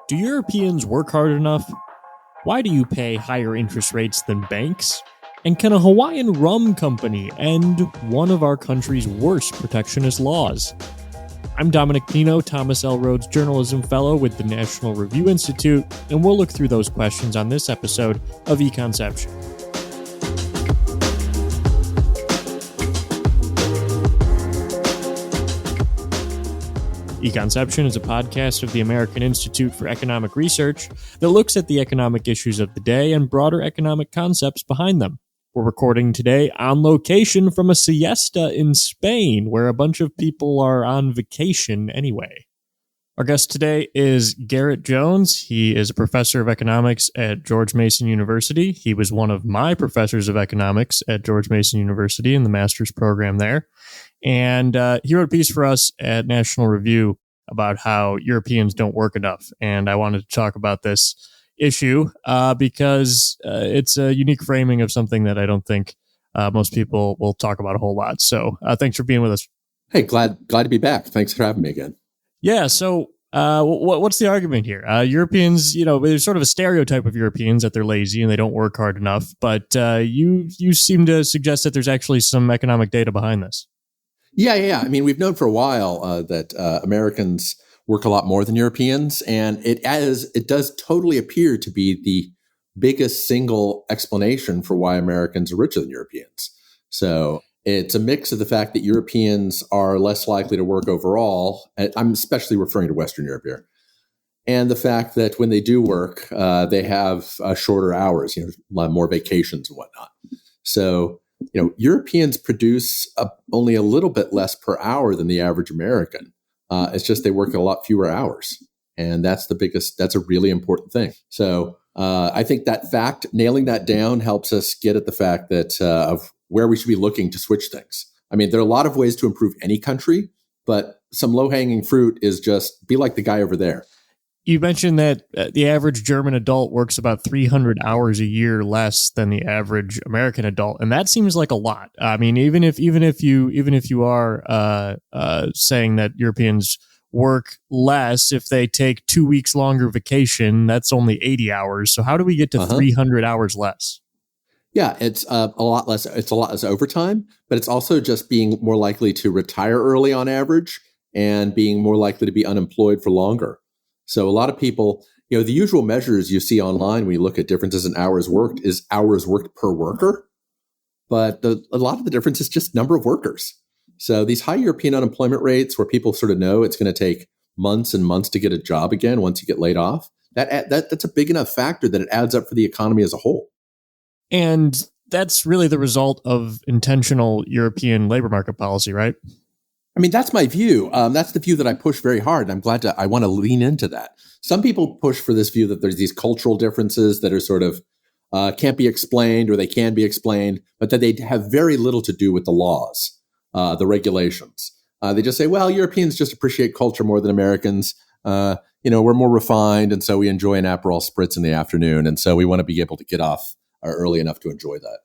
Do Europeans work hard enough? Why do you pay higher interest rates than banks? And can a Hawaiian rum company end one of our country's worst protectionist laws? I'm Dominic Pino, Thomas L. Rhodes Journalism Fellow with the National Review Institute, and we'll look through those questions on this episode of Econception. Econception is a podcast of the American Institute for Economic Research that looks at the economic issues of the day and broader economic concepts behind them. We're recording today on location from a siesta in Spain, where a bunch of people are on vacation anyway. Our guest today is Garrett Jones. He is a professor of economics at George Mason University. He was one of my professors of economics at George Mason University in the master's program there. And he wrote a piece for us at National Review about how Europeans don't work enough. And I wanted to talk about this issue because it's a unique framing of something that I don't think most people will talk about a whole lot. So thanks for being with us. Hey, glad to be back. Thanks for having me again. Yeah. So what's the argument here? Europeans, there's sort of a stereotype of Europeans that they're lazy and they don't work hard enough. But you seem to suggest that there's actually some economic data behind this. Yeah. I mean, we've known for a while that Americans work a lot more than Europeans, and it does totally appear to be the biggest single explanation for why Americans are richer than Europeans. So it's a mix of the fact that Europeans are less likely to work overall. I'm especially referring to Western Europe here. And the fact that when they do work, they have shorter hours, a lot more vacations and whatnot. So Europeans produce only a little bit less per hour than the average American. It's just they work a lot fewer hours. And that's a really important thing. So I think that fact, nailing that down helps us get at the fact that of where we should be looking to switch things. I mean, there are a lot of ways to improve any country, but some low-hanging fruit is just be like the guy over there. You mentioned that the average German adult works about 300 hours a year less than the average American adult, and that seems like a lot. I mean, even if you are saying that Europeans work less, if they take 2 weeks longer vacation, that's only 80 hours. So how do we get to 300 hours less? Yeah, it's a lot less. It's a lot less overtime, but it's also just being more likely to retire early on average and being more likely to be unemployed for longer. So a lot of people, the usual measures you see online when you look at differences in hours worked is hours worked per worker. But a lot of the difference is just number of workers. So these high European unemployment rates where people sort of know it's going to take months and months to get a job again once you get laid off, that's a big enough factor that it adds up for the economy as a whole. And that's really the result of intentional European labor market policy, right? I mean, that's my view. That's the view that I push very hard. And I want to lean into that. Some people push for this view that there's these cultural differences that are sort of can't be explained or they can be explained, but that they have very little to do with the laws, the regulations. They just say, well, Europeans just appreciate culture more than Americans. We're more refined. And so we enjoy an Aperol Spritz in the afternoon. And so we want to be able to get off early enough to enjoy that.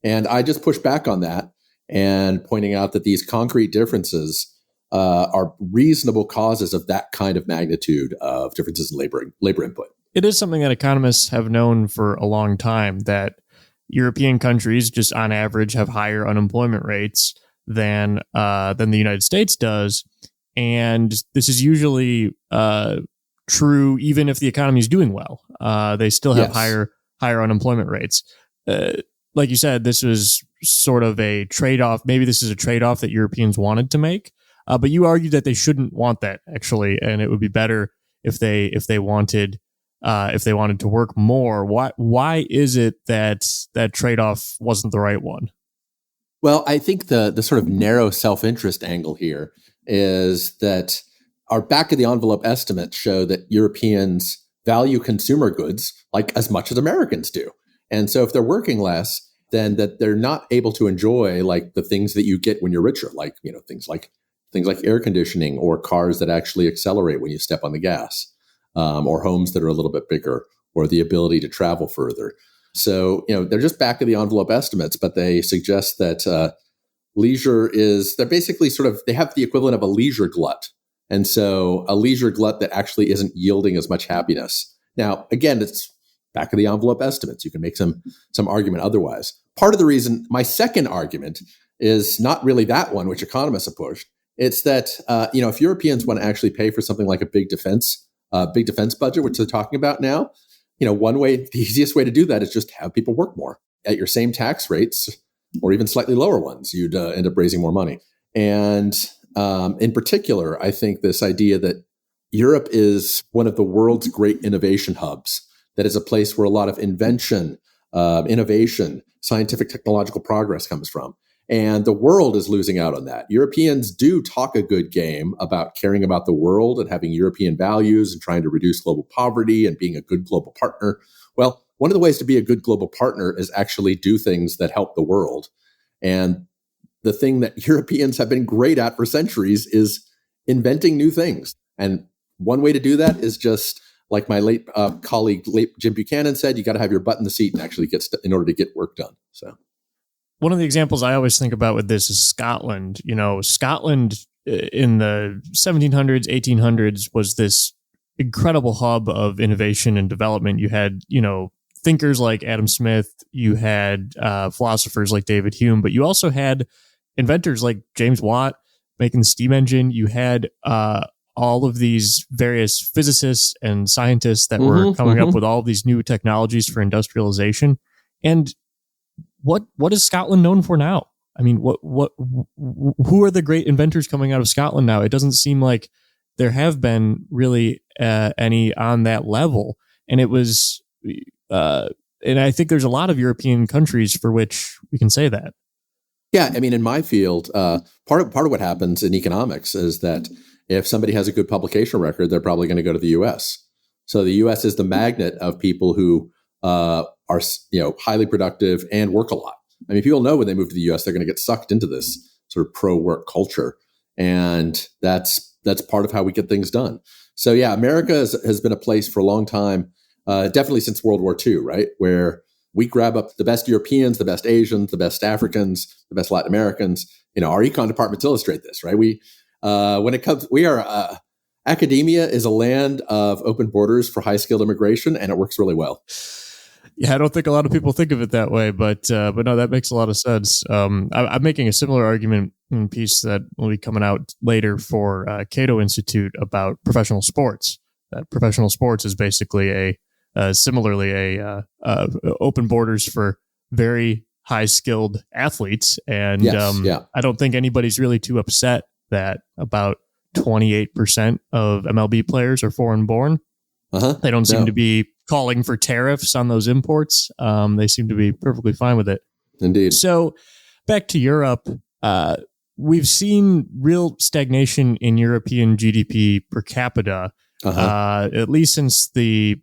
And I just push back on that and pointing out that these concrete differences are reasonable causes of that kind of magnitude of differences in labor input. It is something that economists have known for a long time, that European countries just on average have higher unemployment rates than the United States does. And this is usually true even if the economy is doing well. They still have higher unemployment rates. Like you said, this was sort of a trade-off. Maybe this is a trade-off that Europeans wanted to make, but you argued that they shouldn't want that actually, and it would be better if they wanted to work more. Why is it that trade-off wasn't the right one? Well, I think the sort of narrow self-interest angle here is that our back of the envelope estimates show that Europeans value consumer goods like as much as Americans do. And so if they're working less, then that they're not able to enjoy like the things that you get when you're richer, like, things like air conditioning or cars that actually accelerate when you step on the gas, or homes that are a little bit bigger, or the ability to travel further. So, they're just back of the envelope estimates, but they suggest that leisure they're basically they have the equivalent of a leisure glut. And so a leisure glut that actually isn't yielding as much happiness. Now, again, it's back of the envelope estimates. You can make some argument otherwise. Part of the reason, my second argument is not really that one, which economists have pushed. It's that, if Europeans want to actually pay for something like a big defense budget, which they're talking about now, the easiest way to do that is just have people work more at your same tax rates or even slightly lower ones. You'd end up raising more money. And in particular, I think this idea that Europe is one of the world's great innovation hubs, that is a place where a lot of invention, innovation, scientific technological progress comes from. And the world is losing out on that. Europeans do talk a good game about caring about the world and having European values and trying to reduce global poverty and being a good global partner. Well, one of the ways to be a good global partner is actually do things that help the world. And the thing that Europeans have been great at for centuries is inventing new things. And one way to do that is just like my late colleague, Jim Buchanan said, you got to have your butt in the seat and actually in order to get work done. So. One of the examples I always think about with this is Scotland. Scotland in the 1700s, 1800s was this incredible hub of innovation and development. You had, thinkers like Adam Smith, you had philosophers like David Hume, but you also had inventors like James Watt making the steam engine. You had all of these various physicists and scientists that were coming up with all of these new technologies for industrialization. And what is Scotland known for now? I mean, who are the great inventors coming out of Scotland now? It doesn't seem like there have been really any on that level. And it was, and I think there's a lot of European countries for which we can say that. Yeah, I mean, in my field, part of what happens in economics is that if somebody has a good publication record, they're probably going to go to the U.S. So the U.S. is the magnet of people who are highly productive and work a lot. I mean, people know when they move to the U.S., they're going to get sucked into this sort of pro-work culture, and that's part of how we get things done. So yeah, America has been a place for a long time, definitely since World War II, right, where we grab up the best Europeans, the best Asians, the best Africans, the best Latin Americans. Our econ departments illustrate this, right? Academia is a land of open borders for high-skilled immigration, and it works really well. Yeah, I don't think a lot of people think of it that way, but no, that makes a lot of sense. I'm making a similar argument in a piece that will be coming out later for Cato Institute about professional sports. That professional sports is basically similarly open borders for very high-skilled athletes, and yes, I don't think anybody's really too upset that about 28% of MLB players are foreign-born. They don't seem to be calling for tariffs on those imports. They seem to be perfectly fine with it. Indeed. So back to Europe, we've seen real stagnation in European GDP per capita, at least since the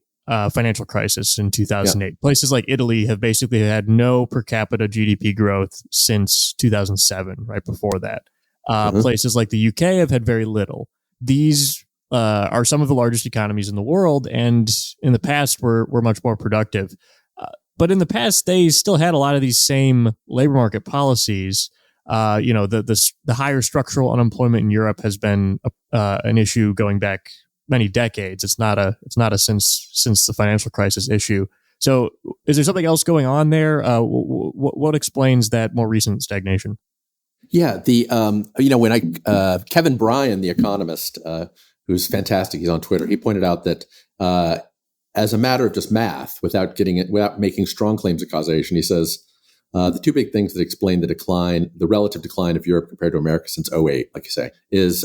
financial crisis in 2008. Yeah. Places like Italy have basically had no per capita GDP growth since 2007, right before that. Places like the UK have had very little. These are some of the largest economies in the world, and in the past were much more productive. But in the past, they still had a lot of these same labor market policies. The higher structural unemployment in Europe has been an issue going back many decades. It's not a since the financial crisis issue. So, is there something else going on there? What explains that more recent stagnation? Yeah, Kevin Bryan, the economist, who's fantastic, he's on Twitter, he pointed out that as a matter of just math, without making strong claims of causation, he says the two big things that explain the relative decline of Europe compared to America since 2008, like you say,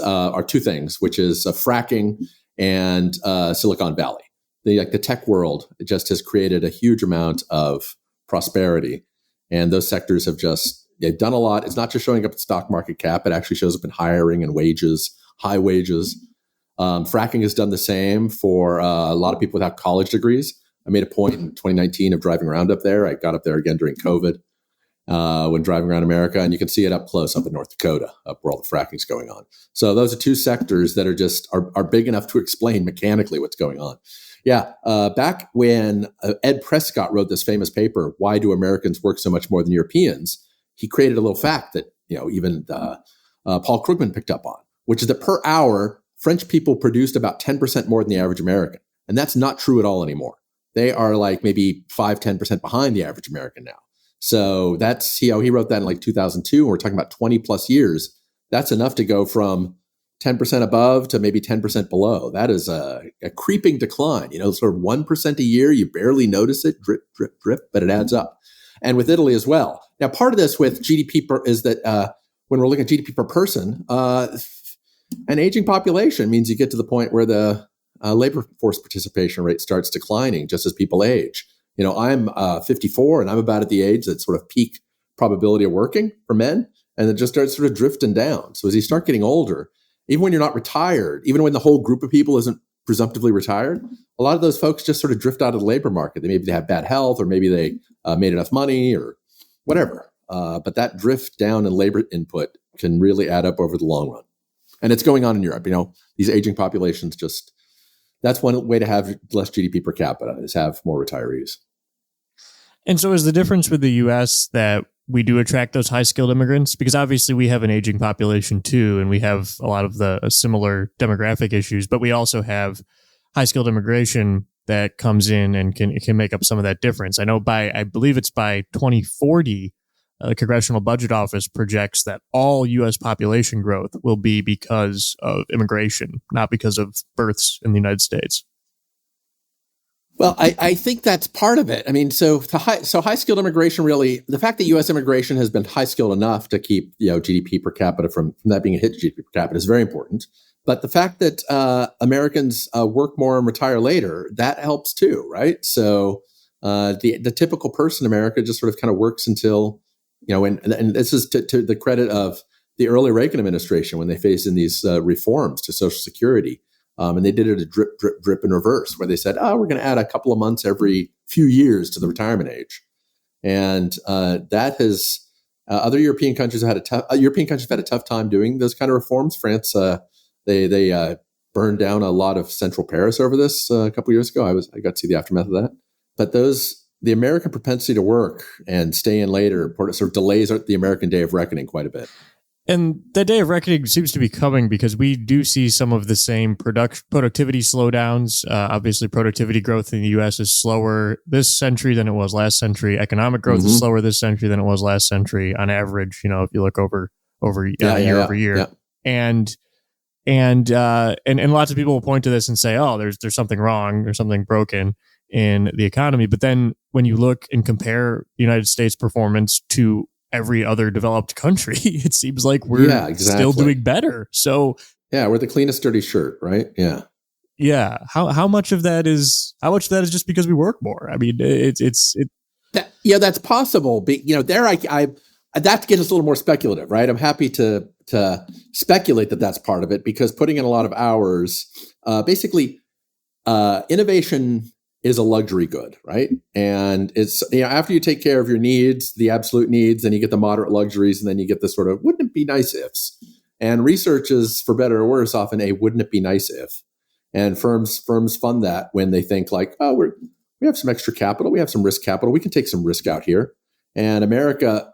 are two things, which is fracking and Silicon Valley. The tech world just has created a huge amount of prosperity, and those sectors they've done a lot. It's not just showing up at stock market cap; it actually shows up in hiring and wages, high wages. Fracking has done the same for a lot of people without college degrees. I made a point in 2019 of driving around up there. I got up there again during COVID when driving around America, and you can see it up close up in North Dakota, up where all the fracking is going on. So those are two sectors that are big enough to explain mechanically what's going on. Yeah, back when Ed Prescott wrote this famous paper, "Why Do Americans Work So Much More Than Europeans?" he created a little fact that even Paul Krugman picked up on, which is that per hour, French people produced about 10% more than the average American. And that's not true at all anymore. They are like maybe 5-10% behind the average American now. So that's, he wrote that in like 2002. And we're talking about 20 plus years. That's enough to go from 10% above to maybe 10% below. That is a creeping decline, sort of 1% a year. You barely notice it, drip, drip, drip, but it adds up. And with Italy as well. Now, part of this with GDP is that when we're looking at GDP per person, an aging population means you get to the point where the labor force participation rate starts declining just as people age. I'm 54 and I'm about at the age that's sort of peak probability of working for men, and it just starts sort of drifting down. So as you start getting older, even when you're not retired, even when the whole group of people isn't presumptively retired, a lot of those folks just sort of drift out of the labor market. Maybe they have bad health, or maybe they made enough money or whatever. But that drift down in labor input can really add up over the long run. And it's going on in Europe. These aging populations that's one way to have less GDP per capita, is have more retirees. And so is the difference with the U.S. that we do attract those high-skilled immigrants? Because obviously we have an aging population too, and we have a lot of the similar demographic issues, but we also have high-skilled immigration that comes in and can make up some of that difference. I know I believe it's by 2040, the Congressional Budget Office projects that all U.S. population growth will be because of immigration, not because of births in the United States. Well, I think that's part of it. I mean, so high-skilled immigration, really, the fact that U.S. immigration has been high-skilled enough to keep GDP per capita from that being a hit to GDP per capita is very important. But the fact that Americans work more and retire later, that helps too, right? So the typical person in America just sort of kind of works until, and this is to the credit of the early Reagan administration when they faced in these reforms to Social Security. And they did it a drip, drip, drip in reverse, where they said, we're going to add a couple of months every few years to the retirement age. And that has other European countries have had a tough time doing those kind of reforms. France, they burned down a lot of central Paris over this a couple of years ago. I got to see the aftermath of that. But the American propensity to work and stay in later sort of delays the American day of reckoning quite a bit. And that day of reckoning seems to be coming because we do see some of the same productivity slowdowns. Obviously, productivity growth in the U.S. is slower this century than it was last century. Economic growth is slower this century than it was last century on average, if you look over year over year. Yeah. And lots of people will point to this and say, there's something wrong or something broken in the economy. But then when you look and compare the United States performance to every other developed country, it seems like we're still doing better. So we're the cleanest dirty shirt, right? Yeah. Yeah. How much of that is just because we work more? I mean, that's possible. But that gets us a little more speculative, right? I'm happy to speculate that that's part of it, because putting in a lot of hours, basically, innovation is a luxury good, right? And it's, after you take care of your needs, the absolute needs, then you get the moderate luxuries, and then you get the sort of, wouldn't it be nice ifs? And research is, for better or worse, often a wouldn't it be nice if? And firms fund that when they think like, we have some extra capital, we have some risk capital, we can take some risk out here. And America,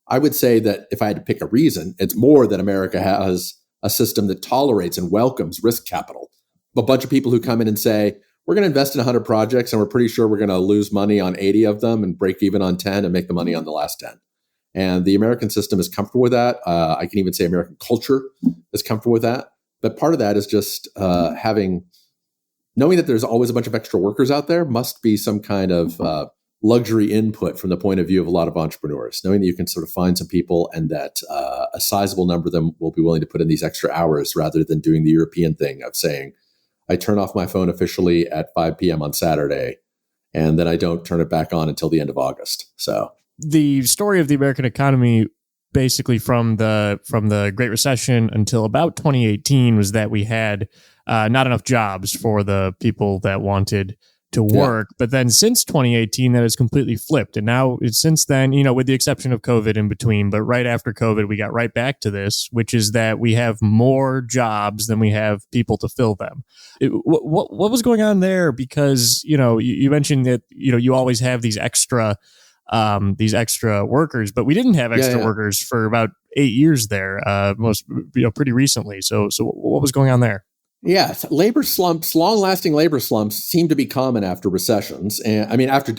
I would say that if I had to pick a reason, it's more that America has a system that tolerates and welcomes risk capital. A bunch of people who come in and say, we're going to invest in 100 projects and we're pretty sure we're going to lose money on 80 of them and break even on 10 and make the money on the last 10. And the American system is comfortable with that. I can even say American culture is comfortable with that. But part of that is just knowing that there's always a bunch of extra workers out there must be some kind of luxury input from the point of view of a lot of entrepreneurs, knowing that you can sort of find some people and that a sizable number of them will be willing to put in these extra hours rather than doing the European thing of saying, I turn off my phone officially at 5 p.m. on Saturday, and then I don't turn it back on until the end of August. So the story of the American economy, basically from the Great Recession until about 2018, was that we had not enough jobs for the people that wanted to work. But then since 2018, that has completely flipped. And now since then, with the exception of COVID in between, but right after COVID, we got right back to this, which is that we have more jobs than we have people to fill them. What was going on there? Because, you mentioned that, you always have these extra workers, but we didn't have extra workers for about 8 years there, pretty recently. So what was going on there? Yeah, labor slumps, long-lasting labor slumps seem to be common after recessions, and I mean after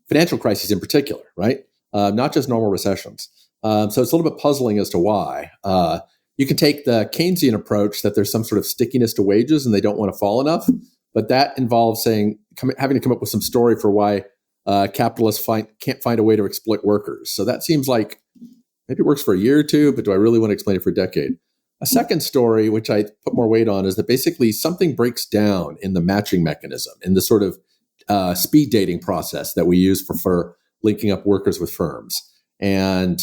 financial crises in particular, right? Not just normal recessions. So it's a little bit puzzling as to why. You can take the Keynesian approach that there's some sort of stickiness to wages and they don't want to fall enough, but that involves having to come up with some story for why capitalists can't find a way to exploit workers. So that seems like maybe it works for a year or two, but do I really want to explain it for a decade? A second story, which I put more weight on, is that basically something breaks down in the matching mechanism, in the sort of speed dating process that we use for linking up workers with firms. And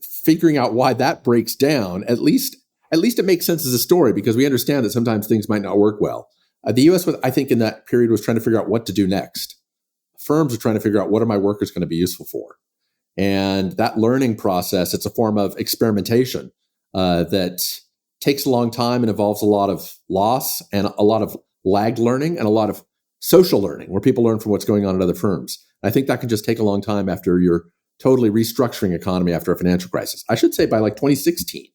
figuring out why that breaks down, at least it makes sense as a story because we understand that sometimes things might not work well. The U.S., I think in that period, was trying to figure out what to do next. Firms are trying to figure out what are my workers going to be useful for. And that learning process, it's a form of experimentation that takes a long time and involves a lot of loss and a lot of lagged learning and a lot of social learning where people learn from what's going on at other firms. I think that can just take a long time after you're totally restructuring economy after a financial crisis. I should say by like 2016,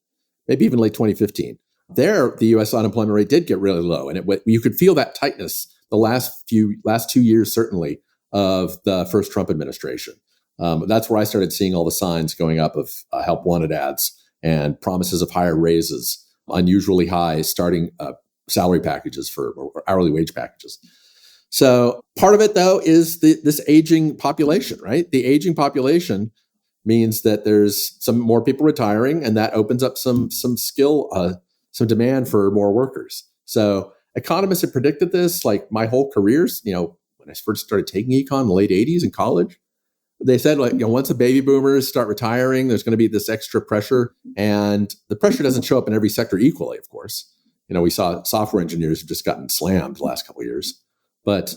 maybe even late 2015. There, the U.S. unemployment rate did get really low, and you could feel that tightness the last 2 years, certainly, of the first Trump administration. That's where I started seeing all the signs going up of help wanted ads and promises of higher raises, unusually high starting salary packages or hourly wage packages. So part of it, though, is this aging population, right? The aging population means that there's some more people retiring, and that opens up some skill, some demand for more workers. So economists have predicted this, like my whole careers, when I first started taking econ in the late 80s in college, they said, once the baby boomers start retiring, there's going to be this extra pressure, and the pressure doesn't show up in every sector equally, of course. We saw software engineers have just gotten slammed the last couple of years. But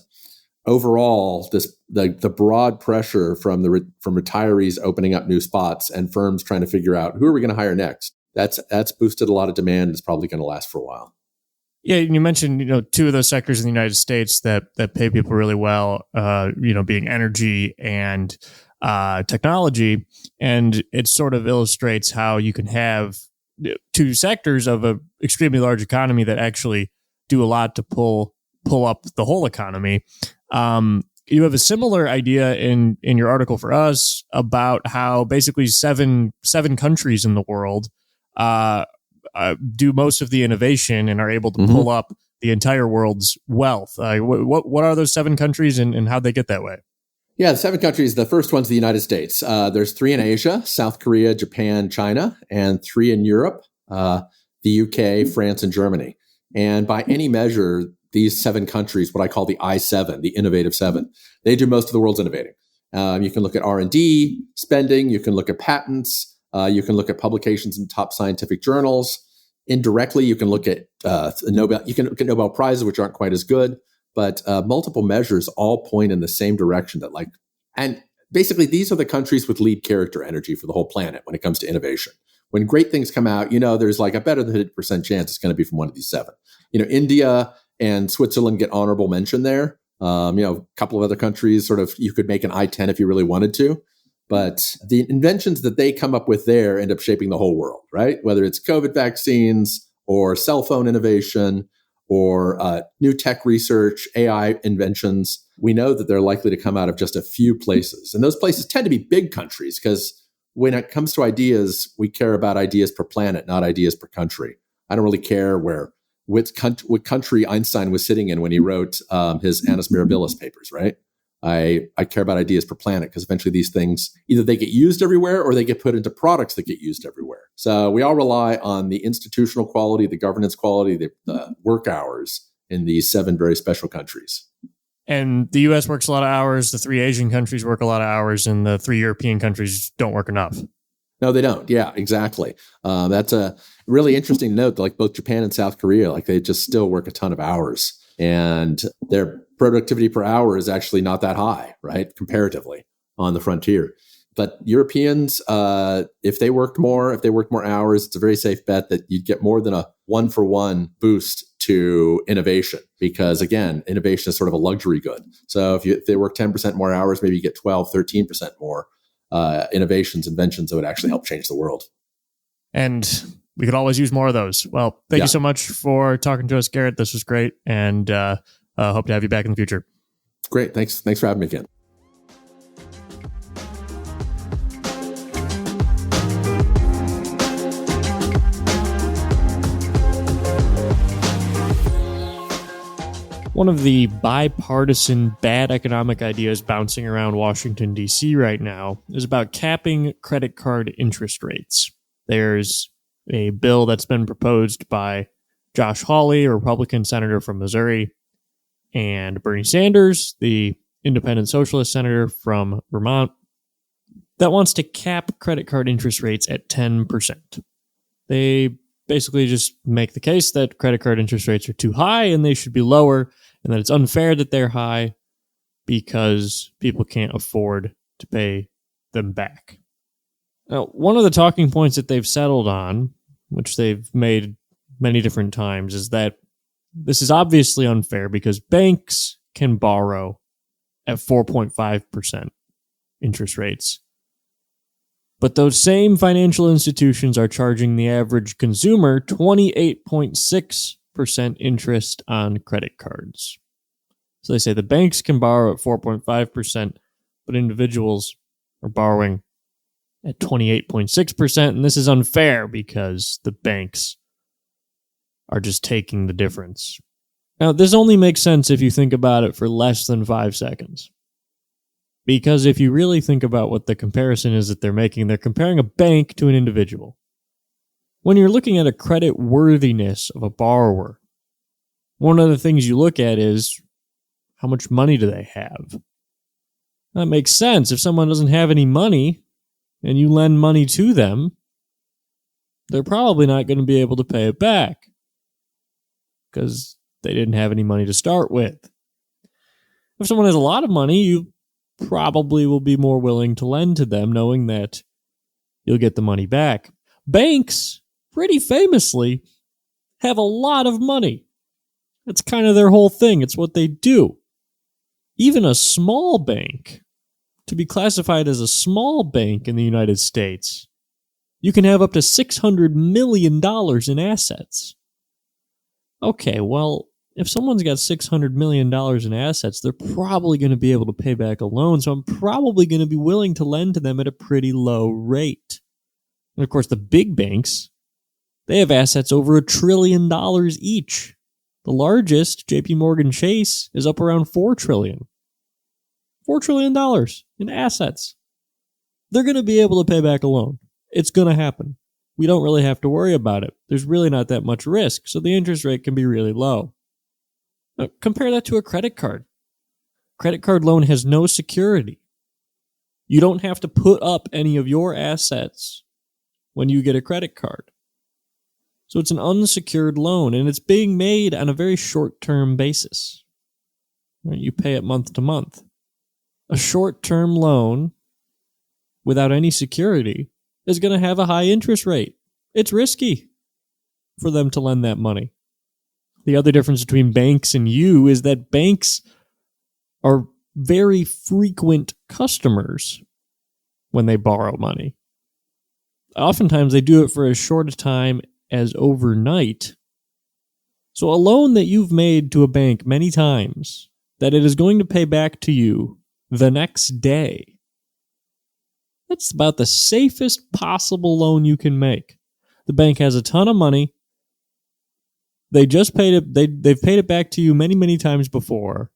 overall, the broad pressure from retirees opening up new spots and firms trying to figure out who are we going to hire next, that's boosted a lot of demand. It's probably going to last for a while. Yeah, you mentioned two of those sectors in the United States that pay people really well, being energy and technology, and it sort of illustrates how you can have two sectors of an extremely large economy that actually do a lot to pull up the whole economy. You have a similar idea in your article for us about how basically seven countries in the world do most of the innovation and are able to pull up the entire world's wealth. What are those 7 countries and how'd they get that way? Yeah, the 7 countries, the first one's the United States. There's 3 in Asia, South Korea, Japan, China, and 3 in Europe, the UK, France, and Germany. And by any measure, these 7 countries, what I call the I-7, the innovative 7, they do most of the world's innovating. You can look at R&D spending, you can look at patents, you can look at publications in top scientific journals. Indirectly, you can look at Nobel Prizes, which aren't quite as good, but multiple measures all point in the same direction and basically these are the countries with lead character energy for the whole planet when it comes to innovation. When great things come out, there's like a better than 50% chance it's going to be from one of these 7. India and Switzerland get honorable mention there. A couple of other countries sort of, you could make an I-10 if you really wanted to. But the inventions that they come up with there end up shaping the whole world, right? Whether it's COVID vaccines or cell phone innovation or new tech research, AI inventions, we know that they're likely to come out of just a few places. And those places tend to be big countries because when it comes to ideas, we care about ideas per planet, not ideas per country. I don't really care what country Einstein was sitting in when he wrote his Annus Mirabilis papers, right? I care about ideas per planet because eventually these things, either they get used everywhere or they get put into products that get used everywhere. So we all rely on the institutional quality, the governance quality, the work hours in these 7 very special countries. And the U.S. works a lot of hours, the 3 Asian countries work a lot of hours, and the 3 European countries don't work enough. No, they don't. Yeah, exactly. That's a really interesting note. Like both Japan and South Korea, like they just still work a ton of hours. And their productivity per hour is actually not that high, right? Comparatively on the frontier. But Europeans, if they worked more hours, it's a very safe bet that you'd get more than a 1-for-1 boost to innovation. Because again, innovation is sort of a luxury good. So if they work 10% more hours, maybe you get 12, 13% more inventions that would actually help change the world. And We could always use more of those. Well, thank Yeah. you so much for talking to us, Garrett. This was great, and hope to have you back in the future. Great. Thanks for having me again. One of the bipartisan bad economic ideas bouncing around Washington, D.C. right now is about capping credit card interest rates. There's a bill that's been proposed by Josh Hawley, a Republican senator from Missouri, and Bernie Sanders, the independent socialist senator from Vermont, that wants to cap credit card interest rates at 10%. They basically just make the case that credit card interest rates are too high and they should be lower, and that it's unfair that they're high because people can't afford to pay them back. Now, one of the talking points that they've settled on, which they've made many different times, is that this is obviously unfair because banks can borrow at 4.5% interest rates. But those same financial institutions are charging the average consumer 28.6% interest on credit cards. So they say the banks can borrow at 4.5%, but individuals are borrowing at 28.6%, and this is unfair because the banks are just taking the difference. Now, this only makes sense if you think about it for less than 5 seconds. Because if you really think about what the comparison is that they're making, they're comparing a bank to an individual. When you're looking at a credit worthiness of a borrower, one of the things you look at is how much money do they have? That makes sense. If someone doesn't have any money and you lend money to them, they're probably not going to be able to pay it back because they didn't have any money to start with. If someone has a lot of money, you probably will be more willing to lend to them knowing that you'll get the money back. Banks, pretty famously, have a lot of money. That's kind of their whole thing. It's what they do. Even a small bank, to be classified as a small bank in the United States, you can have up to $600 million in assets. Okay, well, if someone's got $600 million in assets, they're probably going to be able to pay back a loan, so I'm probably going to be willing to lend to them at a pretty low rate. And of course, the big banks, they have assets over $1 trillion each. The largest, JP Morgan Chase, is up around $4 trillion. $4 trillion in assets. They're going to be able to pay back a loan. It's going to happen. We don't really have to worry about it. There's really not that much risk, so the interest rate can be really low. Now, compare that to a credit card. Credit card loan has no security. You don't have to put up any of your assets when you get a credit card. So it's an unsecured loan, and it's being made on a very short-term basis. Right? You pay it month to month. A short-term loan without any security is going to have a high interest rate. It's risky for them to lend that money. The other difference between banks and you is that banks are very frequent customers when they borrow money. Oftentimes they do it for as short a time as overnight. So a loan that you've made to a bank many times, that it is going to pay back to you the next day, that's about the safest possible loan you can make. The bank has a ton of money. They just paid it. They've paid it back to you many, many times before.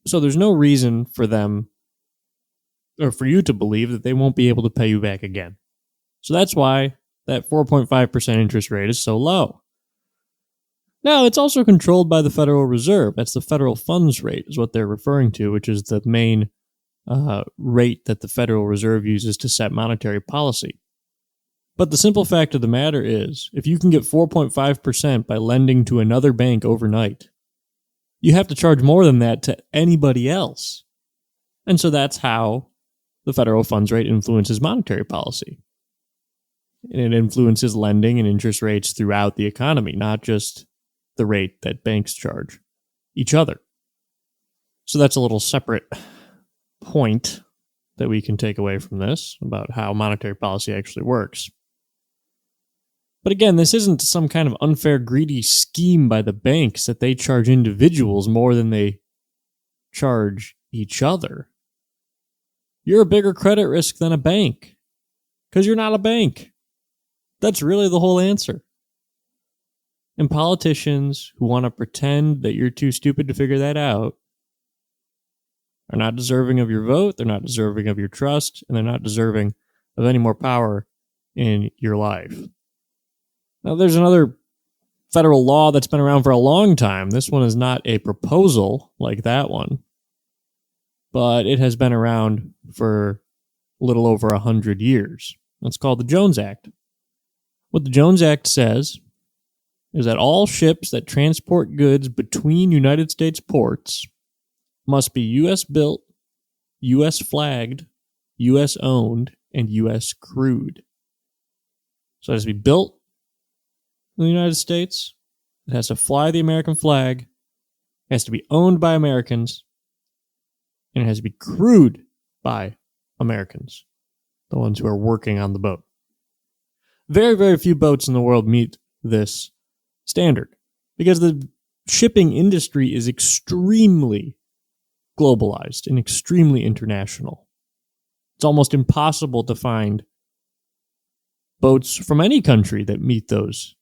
So there's no reason for them or for you to believe that they won't be able to pay you back again. So that's why that 4.5% interest rate is so low. Now, it's also controlled by the Federal Reserve. That's the federal funds rate is what they're referring to, which is the main rate that the Federal Reserve uses to set monetary policy. But the simple fact of the matter is, if you can get 4.5% by lending to another bank overnight, you have to charge more than that to anybody else. And so that's how the federal funds rate influences monetary policy. And it influences lending and interest rates throughout the economy, not just the rate that banks charge each other. So that's a little separate point that we can take away from this about how monetary policy actually works. But again, this isn't some kind of unfair, greedy scheme by the banks that they charge individuals more than they charge each other. You're a bigger credit risk than a bank because you're not a bank. That's really the whole answer. And politicians who want to pretend that you're too stupid to figure that out are not deserving of your vote, they're not deserving of your trust, and they're not deserving of any more power in your life. Now, there's another federal law that's been around for a long time. This one is not a proposal like that one, but it has been around for a little over 100 years. It's called the Jones Act. What the Jones Act says is that all ships that transport goods between United States ports must be U.S. built, U.S. flagged, U.S. owned, and U.S. crewed. So it has to be built in the United States. It has to fly the American flag. It has to be owned by Americans. And it has to be crewed by Americans, the ones who are working on the boat. Very, very few boats in the world meet this standard because the shipping industry is extremely globalized and extremely international. It's almost impossible to find boats from any country that meet those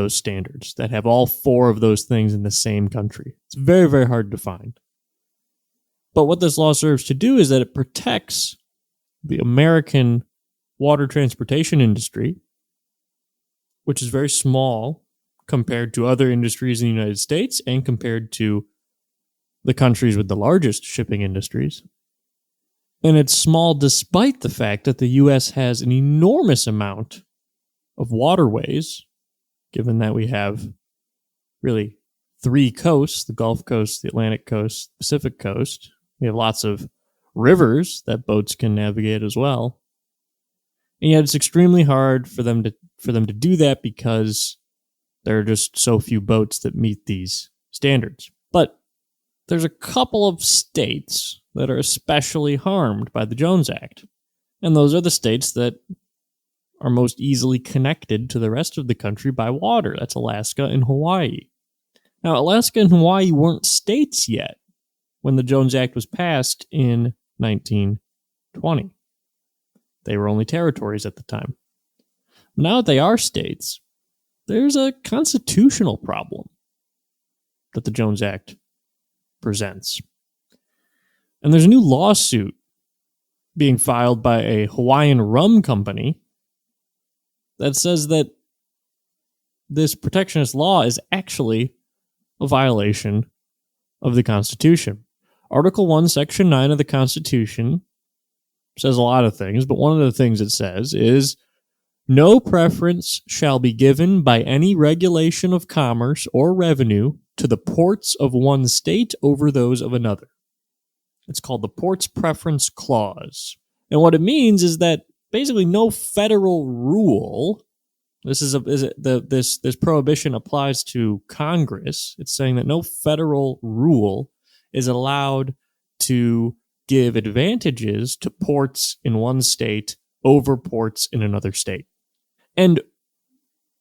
standards, that have all four of those things in the same country. It's very, very hard to find. But what this law serves to do is that it protects the American water transportation industry, which is very small compared to other industries in the United States and compared to the countries with the largest shipping industries. And it's small despite the fact that the U.S. has an enormous amount of waterways, given that we have really three coasts, the Gulf Coast, the Atlantic Coast, Pacific Coast. We have lots of rivers that boats can navigate as well. And yet it's extremely hard for them to do that because there are just so few boats that meet these standards. But there's a couple of states that are especially harmed by the Jones Act. And those are the states that are most easily connected to the rest of the country by water. That's Alaska and Hawaii. Now, Alaska and Hawaii weren't states yet when the Jones Act was passed in 1920. They were only territories at the time. Now that they are states, there's a constitutional problem that the Jones Act presents. And there's a new lawsuit being filed by a Hawaiian rum company that says that this protectionist law is actually a violation of the Constitution. Article 1, Section 9 of the Constitution says a lot of things, but one of the things it says is, no preference shall be given by any regulation of commerce or revenue to the ports of one state over those of another. It's called the Ports Preference Clause. And what it means is that basically no federal rule, this prohibition applies to Congress. It's saying that no federal rule is allowed to give advantages to ports in one state over ports in another state. And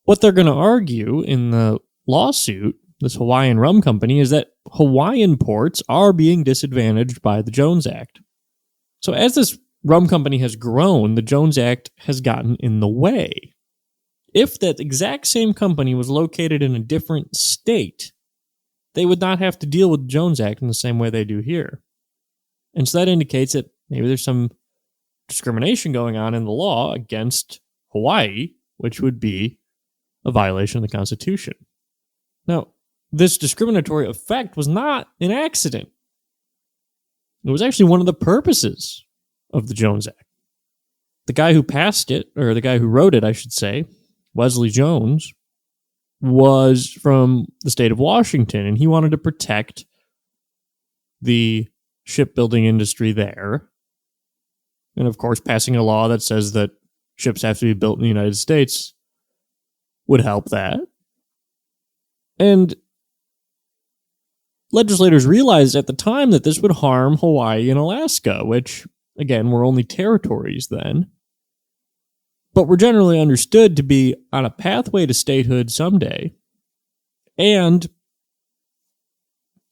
what they're going to argue in the lawsuit, this Hawaiian rum company, is that Hawaiian ports are being disadvantaged by the Jones Act. So as this rum company has grown, the Jones Act has gotten in the way. If that exact same company was located in a different state, they would not have to deal with the Jones Act in the same way they do here. And so that indicates that maybe there's some discrimination going on in the law against Hawaii, which would be a violation of the Constitution. Now, this discriminatory effect was not an accident. It was actually one of the purposes of the Jones Act. The guy who passed it, or the guy who wrote it, I should say, Wesley Jones, was from the state of Washington, and he wanted to protect the shipbuilding industry there. And of course, passing a law that says that ships have to be built in the United States would help that. And legislators realized at the time that this would harm Hawaii and Alaska, which, again, were only territories then. but were generally understood to be on a pathway to statehood someday, and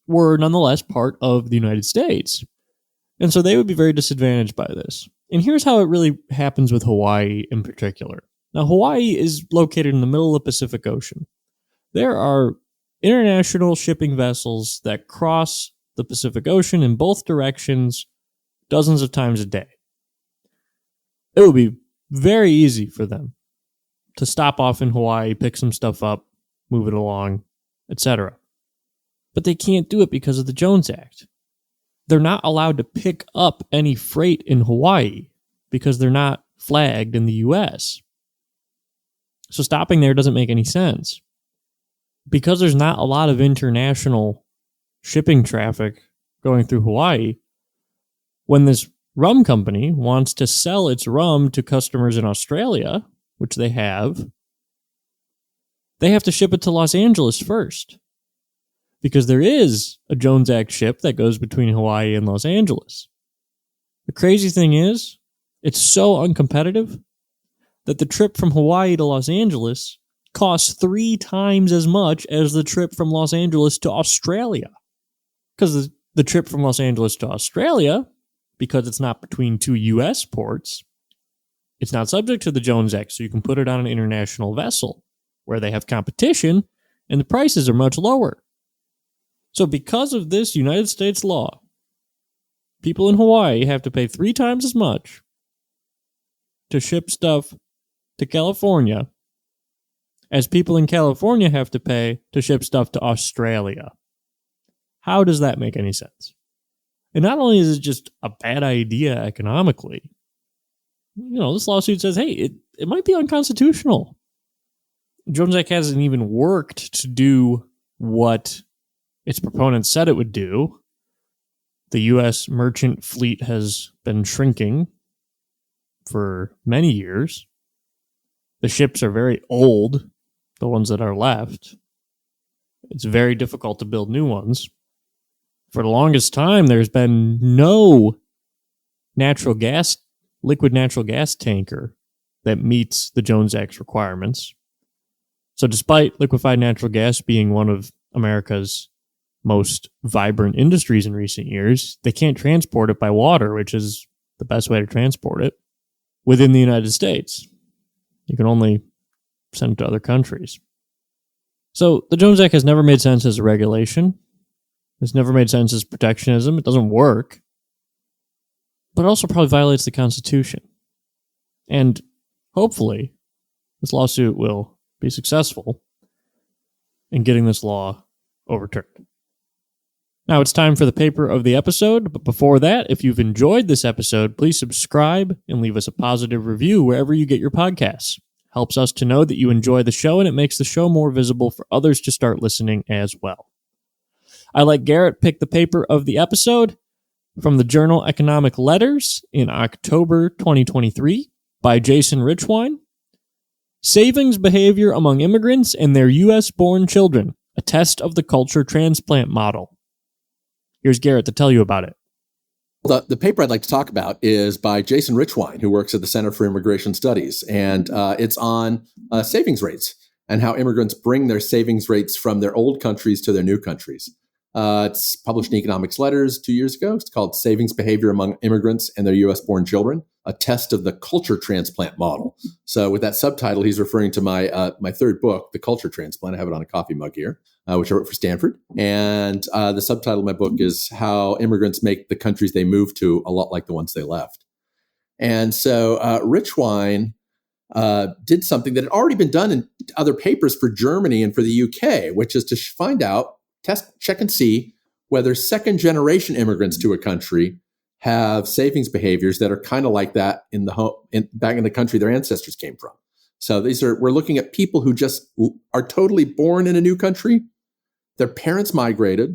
were nonetheless part of the United States. And so they would be very disadvantaged by this. And here's how it really happens with Hawaii in particular. Now, Hawaii is located in the middle of the Pacific Ocean. There are international shipping vessels that cross the Pacific Ocean in both directions dozens of times a day. It would be very easy for them to stop off in Hawaii, pick some stuff up, move it along, etc. But they can't do it because of the Jones Act. They're not allowed to pick up any freight in Hawaii because they're not flagged in the U.S. So stopping there doesn't make any sense. Because there's not a lot of international shipping traffic going through Hawaii, when this rum company wants to sell its rum to customers in Australia, which they have to ship it to Los Angeles first. Because there is a Jones Act ship that goes between Hawaii and Los Angeles. The crazy thing is, it's so uncompetitive that the trip from Hawaii to Los Angeles costs 3 times as much as the trip from Los Angeles to Australia. Because the trip from Los Angeles to Australia, because it's not between 2 U.S. ports, it's not subject to the Jones Act, so you can put it on an international vessel where they have competition and the prices are much lower. So because of this United States law, people in Hawaii have to pay 3 times as much to ship stuff to California as people in California have to pay to ship stuff to Australia. How does that make any sense? And not only is it just a bad idea economically, this lawsuit says, hey, it might be unconstitutional. Jones Act hasn't even worked to do what its proponents said it would do. The U.S. merchant fleet has been shrinking for many years. The ships are very old, the ones that are left. It's very difficult to build new ones. For the longest time, there's been no liquid natural gas tanker that meets the Jones Act's requirements. So despite liquefied natural gas being one of America's most vibrant industries in recent years, they can't transport it by water, which is the best way to transport it within the United States. You can only send it to other countries. So the Jones Act has never made sense as a regulation. It's never made sense as protectionism. It doesn't work. But it also probably violates the Constitution. And hopefully, this lawsuit will be successful in getting this law overturned. Now it's time for the paper of the episode, but before that, if you've enjoyed this episode, please subscribe and leave us a positive review wherever you get your podcasts. Helps us to know that you enjoy the show, and it makes the show more visible for others to start listening as well. I, like Garrett, picked the paper of the episode from the journal Economic Letters in October 2023 by Jason Richwine. Savings Behavior Among Immigrants and Their U.S.-Born Children, a Test of the Culture Transplant Model. Here's Garrett to tell you about it. The paper I'd like to talk about is by Jason Richwine, who works at the Center for Immigration Studies, and it's on savings rates and how immigrants bring their savings rates from their old countries to their new countries. It's published in Economics Letters 2 years ago. It's called Savings Behavior Among Immigrants and Their U.S.-Born Children, a Test of the Culture Transplant Model. So with that subtitle, he's referring to my third book, The Culture Transplant. I have it on a coffee mug here, which I wrote for Stanford. And the subtitle of my book is How Immigrants Make the Countries They Move to a Lot Like the Ones They Left. And so Richwine did something that had already been done in other papers for Germany and for the UK, which is to find out, check and see whether second-generation immigrants to a country have savings behaviors that are kind of like that back in the country their ancestors came from. So we're looking at people who just are totally born in a new country. Their parents migrated.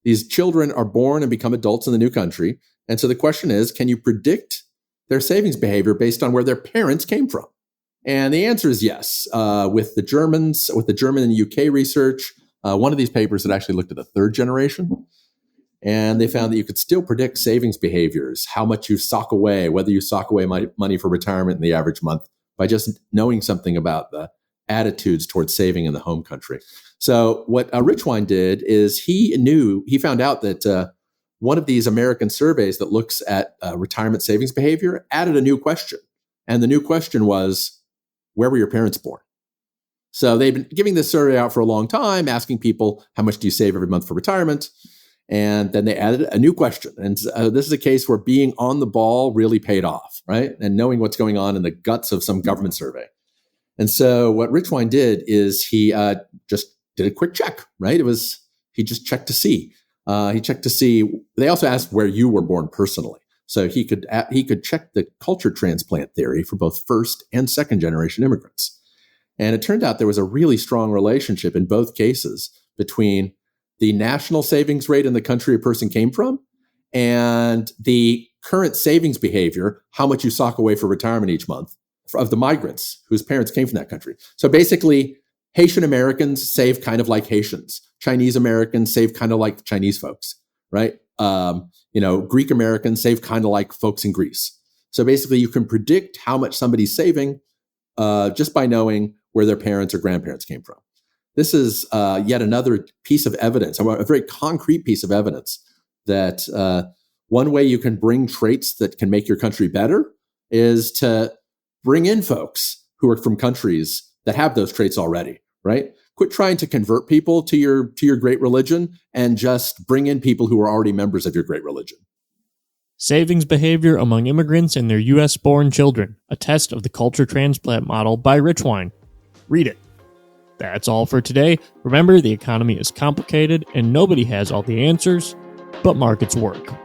These children are born and become adults in the new country. And so the question is, can you predict their savings behavior based on where their parents came from? And the answer is yes. With the German and UK research, one of these papers had actually looked at the third generation, and they found that you could still predict savings behaviors, how much you sock away, whether you sock away money for retirement in the average month by just knowing something about the attitudes towards saving in the home country. So what Richwine did is he found out that one of these American surveys that looks at retirement savings behavior added a new question. And the new question was, where were your parents born? So they've been giving this survey out for a long time, asking people, how much do you save every month for retirement? And then they added a new question. And this is a case where being on the ball really paid off, right? And knowing what's going on in the guts of some government survey. And so what Richwine did is he just did a quick check, right? He just checked to see. He checked to see. They also asked where you were born personally. So he could check the culture transplant theory for both first and second generation immigrants. And it turned out there was a really strong relationship in both cases between the national savings rate in the country a person came from and the current savings behavior, how much you sock away for retirement each month of the migrants whose parents came from that country. So basically, Haitian Americans save kind of like Haitians. Chinese Americans save kind of like Chinese folks, right? Greek Americans save kind of like folks in Greece. So basically, you can predict how much somebody's saving just by knowing where their parents or grandparents came from. This is yet another piece of evidence, a very concrete piece of evidence that one way you can bring traits that can make your country better is to bring in folks who are from countries that have those traits already, right? Quit trying to convert people to your great religion and just bring in people who are already members of your great religion. Savings Behavior Among Immigrants and Their U.S.-Born Children, a test of the culture transplant model by Richwine. Read it. That's all for today. Remember, the economy is complicated and nobody has all the answers, but markets work.